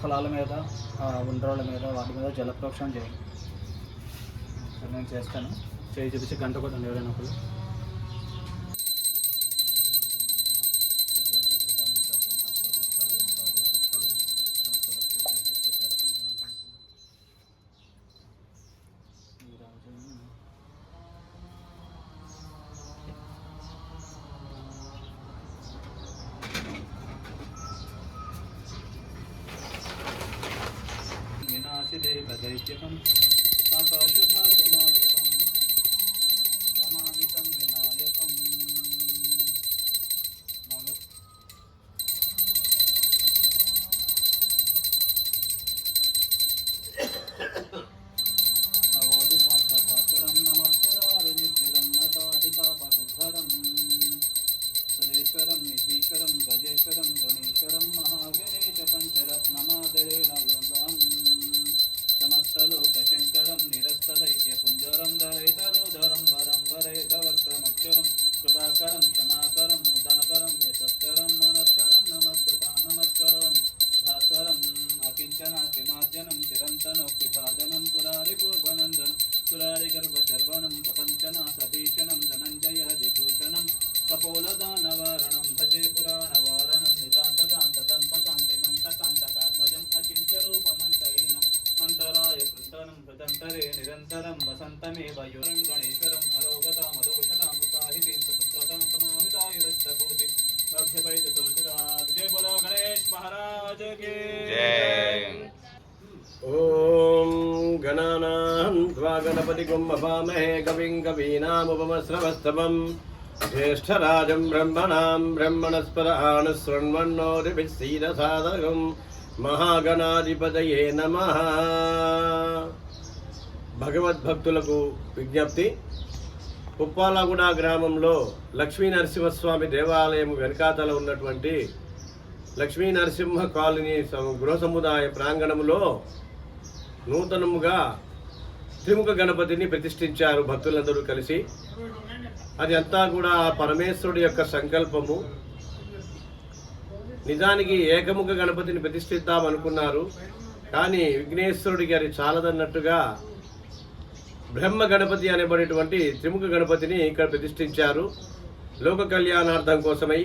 పొలాల మీద, ఉండ్రాళ్ళ మీద, వాటి మీద జలప్రోక్షణ చేయాలి. నేను చేస్తాను. చేయి చూపించి గంట కొట్టండి ఎవరైనా ఒకరు. వినాశిదేవదైత్యకం నాకాశుభాసునాశకం నమామితం వినాయకం. నవోదితాష్టభాకరం నమస్కరారనిర్జలం నతాధికాపరుద్ధరం సురేశ్వరం నిధీశ్వరం గజేశ్వరం గణేశ్వరం మహాగణేశ పంచరత్నమాదరేణ వ్యంగం సమస్తలోకశంకరం నిరస్తదైత్యపుంజరం ధరైతరోధరం వరం వరే భవక్రమక్షరం కృపాకరం క్షమాకరం ముదాకరం యశస్కరం మనస్కరం నమస్కరం భాస్వరం అకించన త్రిమార్జనం చిరంతనోక్తిభాజనం పురారిపూర్వనందనం సురారిగర్భచర్వణం ప్రపంచనాశభీషణం ధనంజయ విభూషణం కపోలదానవారణం భజే పురాణవారణం నితాంతకాంతదంతకాంతి మంతకాంతకాత్మజం అకించరూపమంతహీనం అంతరాయ కృంతనం హృదంతరే నిరంతరం వసంతమేవ యురం గణేశ్వరం అరోగతామదోషతాం కృపాహితిం సపుత్రతాం సమాహితాయురస్తకోతి అభ్యపైత సోచరాజ్. జయ బోలో గణేష్ మహారాజ్ కి జై. ఓం గణానాం త్వా గణపతిం భవామహే కవిం కవీనాముపమశ్రవస్తవం జ్యేష్ఠరాజం బ్రహ్మణాం బ్రహ్మణస్పదాన్ శృణ్వన్నోదిభిస్సీదసాదరం మహాగణాధిపతయే నమః. భగవద్భక్తులకు విజ్ఞప్తి. ఉప్పాలగూడ గ్రామంలో లక్ష్మీ నరసింహస్వామి దేవాలయం వెనకాతల ఉన్నటువంటి లక్ష్మీ నరసింహ కాలనీ గృహ సముదాయ ప్రాంగణంలో నూతనముగా త్రిముఖ గణపతిని ప్రతిష్ఠించారు భక్తులందరూ కలిసి. అది అంతా కూడా పరమేశ్వరుడి యొక్క సంకల్పము. నిజానికి ఏకముఖ గణపతిని ప్రతిష్ఠిద్దాం అనుకున్నారు, కానీ విఘ్నేశ్వరుడి గారి చాలదన్నట్టుగా బ్రహ్మ గణపతి అనేబడేటువంటి త్రిముఖ గణపతిని ఇక్కడ ప్రతిష్ఠించారు. లోక కళ్యాణార్థం కోసమై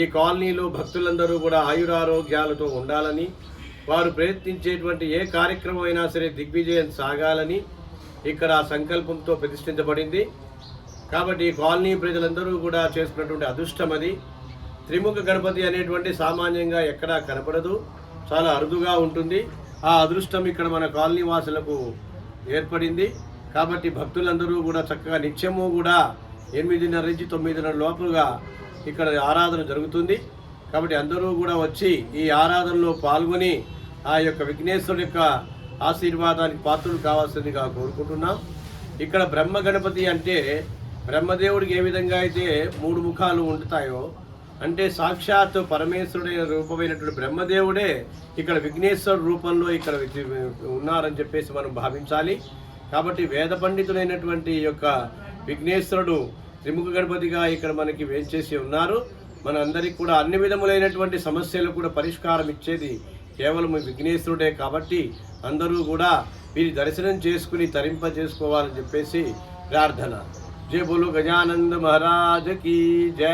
ఈ కాలనీలో భక్తులందరూ కూడా ఆయురారోగ్యాలతో ఉండాలని, వారు ప్రయత్నించేటువంటి ఏ కార్యక్రమం అయినా సరే దిగ్విజయం సాగాలని ఇక్కడ సంకల్పంతో ప్రతిష్ఠించబడింది. కాబట్టి ఈ కాలనీ ప్రజలందరూ కూడా చేసుకున్నటువంటి అదృష్టం అది. త్రిముఖ గణపతి అనేటువంటి సామాన్యంగా ఎక్కడా కనపడదు, చాలా అరుదుగా ఉంటుంది. ఆ అదృష్టం ఇక్కడ మన కాలనీ వాసులకు ఏర్పడింది. కాబట్టి భక్తులందరూ కూడా చక్కగా నిత్యము కూడా 8:30 నుంచి 9:30 లోపుగా ఇక్కడ ఆరాధన జరుగుతుంది. కాబట్టి అందరూ కూడా వచ్చి ఈ ఆరాధనలో పాల్గొని ఆ యొక్క విఘ్నేశ్వరుడి యొక్క ఆశీర్వాదానికి పాత్రలు కావాల్సిందిగా కోరుకుంటున్నాం. ఇక్కడ బ్రహ్మ గణపతి అంటే బ్రహ్మదేవుడికి ఏ విధంగా అయితే 3 ముఖాలు ఉంటాయో, అంటే సాక్షాత్ పరమేశ్వరుడి రూపమైనటువంటి బ్రహ్మదేవుడే ఇక్కడ విఘ్నేశ్వర రూపంలో ఇక్కడ ఉన్నారని చెప్పేసి మనం భావించాలి. కాబట్టి వేద పండితులైనటువంటి యొక్క విఘ్నేశ్వరుడు త్రిముఖ గణపతిగా ఇక్కడ మనకి వేంచేసి ఉన్నారు. మన అందరికి కూడా అన్ని విధములైనటువంటి సమస్యలు కూడా పరిష్కారం ఇచ్చేది కేవలం విఘ్నేశ్వరుడే. కాబట్టి అందరూ కూడా వీరి దర్శనం చేసుకుని తరింప చేసుకోవాలని చెప్పేసి ప్రార్థన. జయ బోలో గజానంద మహారాజ్ కీ జై.